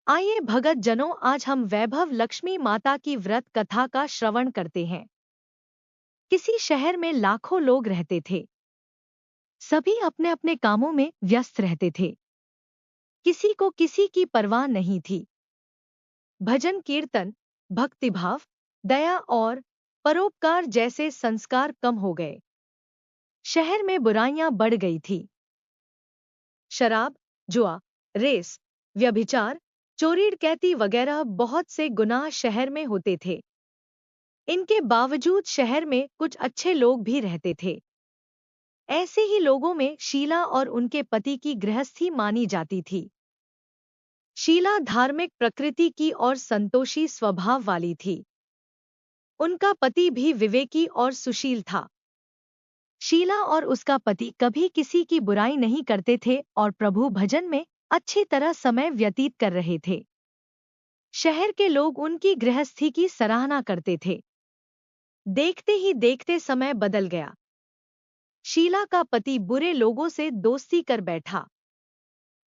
आइए भगत जनों, आज हम वैभव लक्ष्मी माता की व्रत कथा का श्रवण करते हैं। किसी शहर में लाखों लोग रहते थे। सभी अपने अपने कामों में व्यस्त रहते थे। किसी को किसी की परवाह नहीं थी। भजन कीर्तन, भक्तिभाव, दया और परोपकार जैसे संस्कार कम हो गए। शहर में बुराइयां बढ़ गई थी। शराब, जुआ, रेस, व्यभिचार, चोरी डकैती वगैरह बहुत से गुनाह शहर में होते थे। इनके बावजूद शहर में कुछ अच्छे लोग भी रहते थे। ऐसे ही लोगों में शीला और उनके पति की गृहस्थी मानी जाती थी। शीला धार्मिक प्रकृति की और संतोषी स्वभाव वाली थी। उनका पति भी विवेकी और सुशील था। शीला और उसका पति कभी किसी की बुराई नहीं करते थे और प्रभु भजन में अच्छी तरह समय व्यतीत कर रहे थे। शहर के लोग उनकी गृहस्थी की सराहना करते थे। देखते ही देखते समय बदल गया। शीला का पति बुरे लोगों से दोस्ती कर बैठा।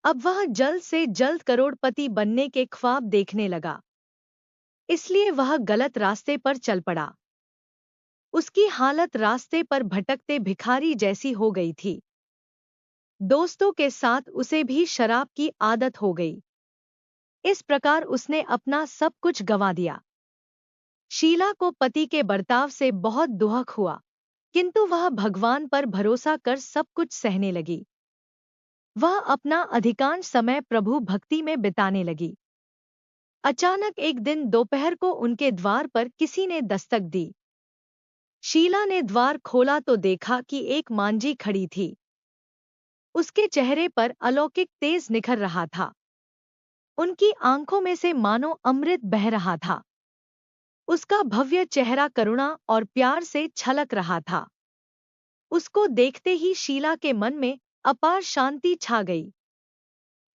अब वह जल्द से जल्द करोड़पति बनने के ख्वाब देखने लगा। इसलिए वह गलत रास्ते पर चल पड़ा। उसकी हालत रास्ते पर भटकते भिखारी जैसी हो गई थी। दोस्तों के साथ उसे भी शराब की आदत हो गई। इस प्रकार उसने अपना सब कुछ गंवा दिया। शीला को पति के बर्ताव से बहुत दुख हुआ, किंतु वह भगवान पर भरोसा कर सब कुछ सहने लगी। वह अपना अधिकांश समय प्रभु भक्ति में बिताने लगी। अचानक एक दिन दोपहर को उनके द्वार पर किसी ने दस्तक दी। शीला ने द्वार खोला तो देखा कि एक मांझी खड़ी थी। उसके चेहरे पर अलौकिक तेज निखर रहा था। उनकी आंखों में से मानो अमृत बह रहा था। उसका भव्य चेहरा करुणा और प्यार से छलक रहा था। उसको देखते ही शीला के मन में अपार शांति छा गई।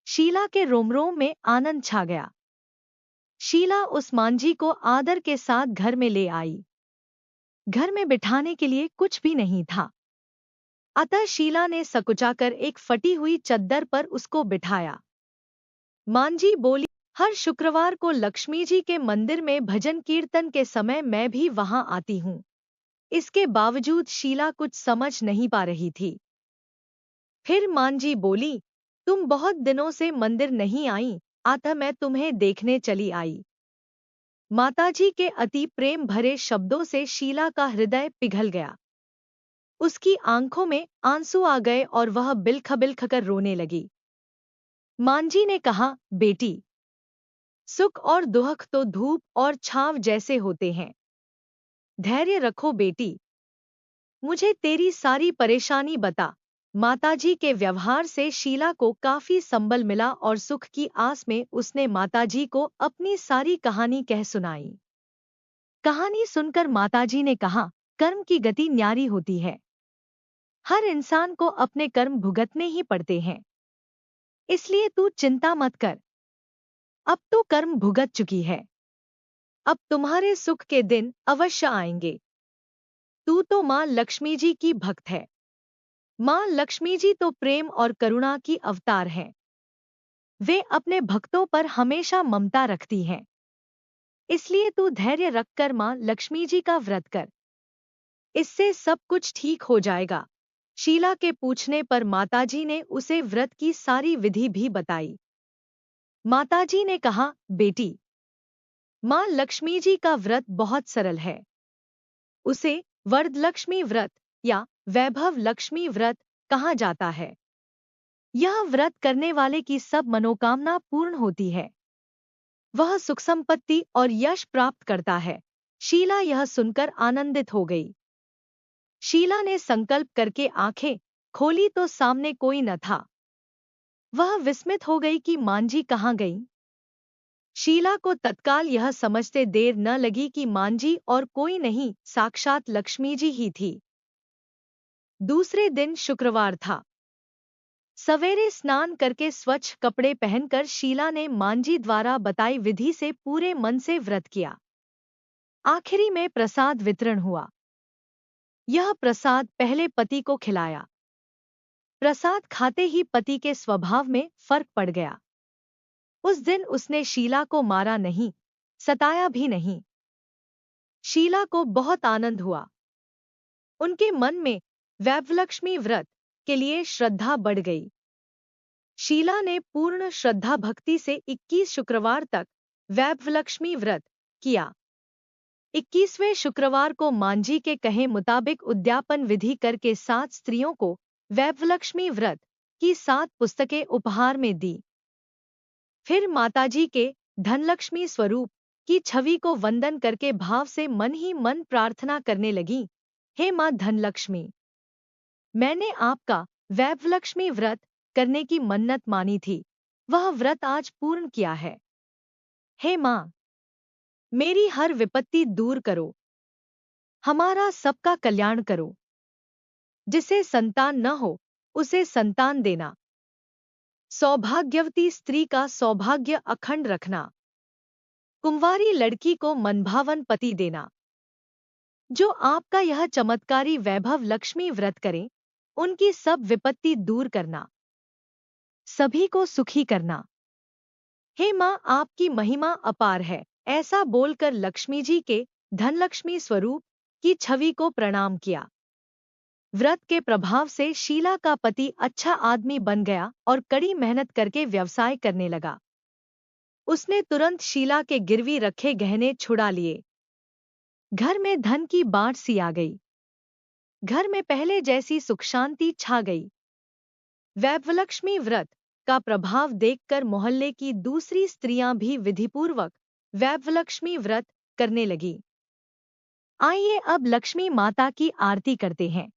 शीला के रोम रोम में आनंद छा गया। शीला उस मांझी को आदर के साथ घर में ले आई। घर में बिठाने के लिए कुछ भी नहीं था। अतः शीला ने सकुचाकर एक फटी हुई चद्दर पर उसको बिठाया। मांझी बोली, हर शुक्रवार को लक्ष्मी जी के मंदिर में भजन कीर्तन के समय मैं भी वहां आती हूँ। इसके बावजूद शीला कुछ समझ नहीं पा रही थी। फिर मांझी बोली, तुम बहुत दिनों से मंदिर नहीं आई, अतः मैं तुम्हें देखने चली आई। माताजी के अति प्रेम भरे शब्दों से शीला का हृदय पिघल गया। उसकी आंखों में आंसू आ गए और वह बिलख बिलख कर रोने लगी। मांझी ने कहा, बेटी, सुख और दुख तो धूप और छांव जैसे होते हैं। धैर्य रखो बेटी। मुझे तेरी सारी परेशानी बता। माताजी के व्यवहार से शीला को काफी संबल मिला और सुख की आस में उसने माताजी को अपनी सारी कहानी कह सुनाई। कहानी सुनकर माताजी ने कहा, कर्म की गति न्यारी होती है। हर इंसान को अपने कर्म भुगतने ही पड़ते हैं। इसलिए तू चिंता मत कर। अब तो कर्म भुगत चुकी है। अब तुम्हारे सुख के दिन अवश्य आएंगे। तू तो माँ लक्ष्मी जी की भक्त है। माँ लक्ष्मी जी तो प्रेम और करुणा की अवतार हैं। वे अपने भक्तों पर हमेशा ममता रखती हैं। इसलिए तू धैर्य रखकर माँ लक्ष्मी जी का व्रत कर। इससे सब कुछ ठीक हो जाएगा। शीला के पूछने पर माताजी ने उसे व्रत की सारी विधि भी बताई। माताजी ने कहा, बेटी, माँ लक्ष्मी जी का व्रत बहुत सरल है। उसे वरदलक्ष्मी व्रत या वैभव लक्ष्मी व्रत कहा जाता है। यह व्रत करने वाले की सब मनोकामना पूर्ण होती है। वह सुख संपत्ति और यश प्राप्त करता है। शीला यह सुनकर आनंदित हो गई। शीला ने संकल्प करके आंखें खोली तो सामने कोई न था। वह विस्मित हो गई कि मांझी कहाँ गई। शीला को तत्काल यह समझते देर न लगी कि मांझी और कोई नहीं, साक्षात लक्ष्मी जी ही थी। दूसरे दिन शुक्रवार था। सवेरे स्नान करके स्वच्छ कपड़े पहनकर शीला ने मांझी द्वारा बताई विधि से पूरे मन से व्रत किया। आखिरी में प्रसाद वितरण हुआ। यह प्रसाद पहले पति को खिलाया। प्रसाद खाते ही पति के स्वभाव में फर्क पड़ गया। उस दिन उसने शीला को मारा नहीं, सताया भी नहीं। शीला को बहुत आनंद हुआ। उनके मन में वैभवलक्ष्मी व्रत के लिए श्रद्धा बढ़ गई। शीला ने पूर्ण श्रद्धा भक्ति से 21 शुक्रवार तक वैभवलक्ष्मी व्रत किया। 21वें शुक्रवार को मांझी के कहे मुताबिक उद्यापन विधि करके 7 स्त्रियों को वैभवलक्ष्मी व्रत की 7 पुस्तकें उपहार में दी। फिर माताजी के धनलक्ष्मी स्वरूप की छवि को वंदन करके भाव से मन ही मन प्रार्थना करने लगी, हे मां धनलक्ष्मी, मैंने आपका वैभवलक्ष्मी व्रत करने की मन्नत मानी थी, वह व्रत आज पूर्ण किया है। हे मां, मेरी हर विपत्ति दूर करो, हमारा सबका कल्याण करो। जिसे संतान न हो उसे संतान देना, सौभाग्यवती स्त्री का सौभाग्य अखंड रखना, कुंवारी लड़की को मनभावन पति देना। जो आपका यह चमत्कारी वैभव लक्ष्मी व्रत करें, उनकी सब विपत्ति दूर करना, सभी को सुखी करना। हे मां, आपकी महिमा अपार है। ऐसा बोलकर लक्ष्मी जी के धनलक्ष्मी स्वरूप की छवि को प्रणाम किया। व्रत के प्रभाव से शीला का पति अच्छा आदमी बन गया और कड़ी मेहनत करके व्यवसाय करने लगा। उसने तुरंत शीला के गिरवी रखे गहने छुड़ा लिए। घर में धन की बाढ़ सी आ गई। घर में पहले जैसी सुख शांति छा गई। वैभवलक्ष्मी व्रत का प्रभाव देखकर मोहल्ले की दूसरी स्त्रियां भी विधिपूर्वक वैभवलक्ष्मी व्रत करने लगी। आइए अब लक्ष्मी माता की आरती करते हैं।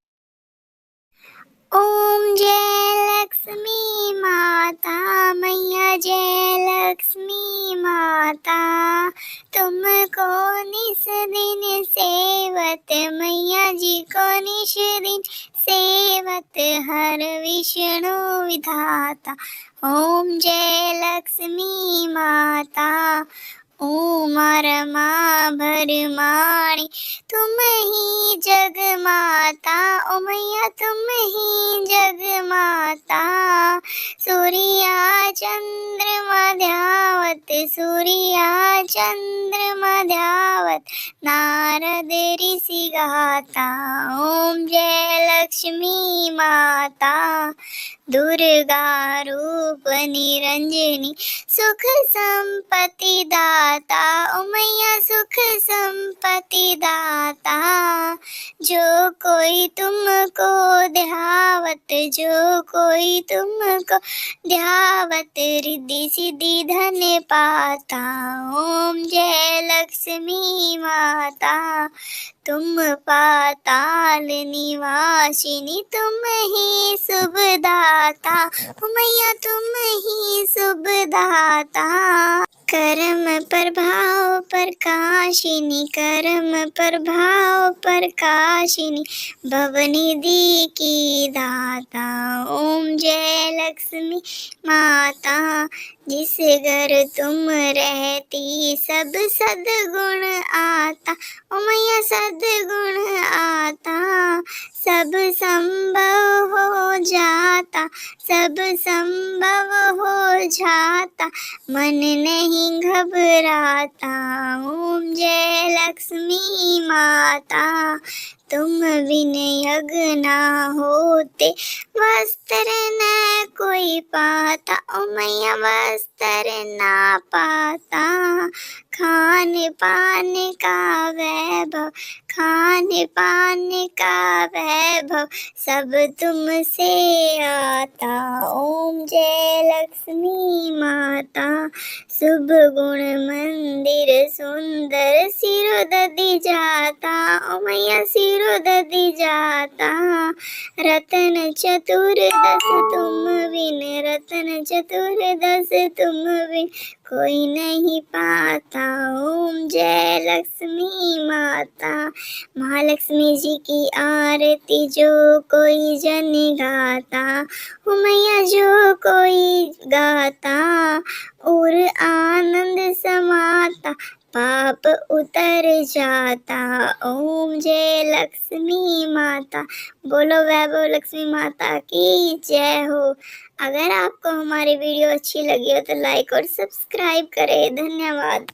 ओम जय लक्ष्मी माता मैया, जय लक्ष्मी माता, तुमको निस दिन सेवत, मैया जी को निश दिन सेवत, हर विष्णु विधाता। ओम जय लक्ष्मी माता, उमर माँ भरमाणी, तुम ही जग माता, ओ मैया तुम ही जग माता। सूर्या चंद्रमा ध्यावत, सूर्या चंद्रमा ध्यावत, नारद ऋषि गाता। ओम जय लक्ष्मी माता, दुर्गा रूप निरंजनी, सुख संपत्ति दाता, ओ मैया सुख संपत्ति दाता। जो कोई तुमको ध्यावत, जो कोई तुमको ध्यावत, रिद्धि सिद्धि धन पाता। ओम जय लक्ष्मी माता, तुम पाताल निवासिनी, तुम ही शुभ दाता, ओ मैया तुम ही शुभ दाता। कर्म प्रभाव प्रकाशिनी, कर्म प्रभाव प्रकाशिनी, भवनिधि की दाता। ओम जय लक्ष्मी माता, जिस घर तुम रहती सब सद्गुण आता, ओ मैया सद्गुण आता। सब संभव हो जाता, सब संभव हो जाता, मन नहीं घबराता। ओम जय लक्ष्मी माता, तुम बिन यज्ञ ना होते, वस्त्र न कोई पाता, ओ मैया वस्त्र ना पाता। खान पान का वैभव, खान पान का वैभव, सब तुमसे आता। ओम जय लक्ष्मी माता, शुभ गुण मंदिर सुंदर, सिरोदधि जाता, ओ मैया सिरोदधि जाता। रतन चतुर्दश तुम बिन, रतन चतुर्दश तुम बिन, कोई नहीं पाता। ओम जय लक्ष्मी माता, महालक्ष्मी जी की आरती जो कोई जन गाता, ओ मैया जो कोई गाता, और आनंद समाता, पाप उतर जाता। ओम जय लक्ष्मी माता, बोलो वैभव लक्ष्मी माता की जय हो। अगर आपको हमारी वीडियो अच्छी लगी हो तो लाइक और सब्सक्राइब करें। धन्यवाद।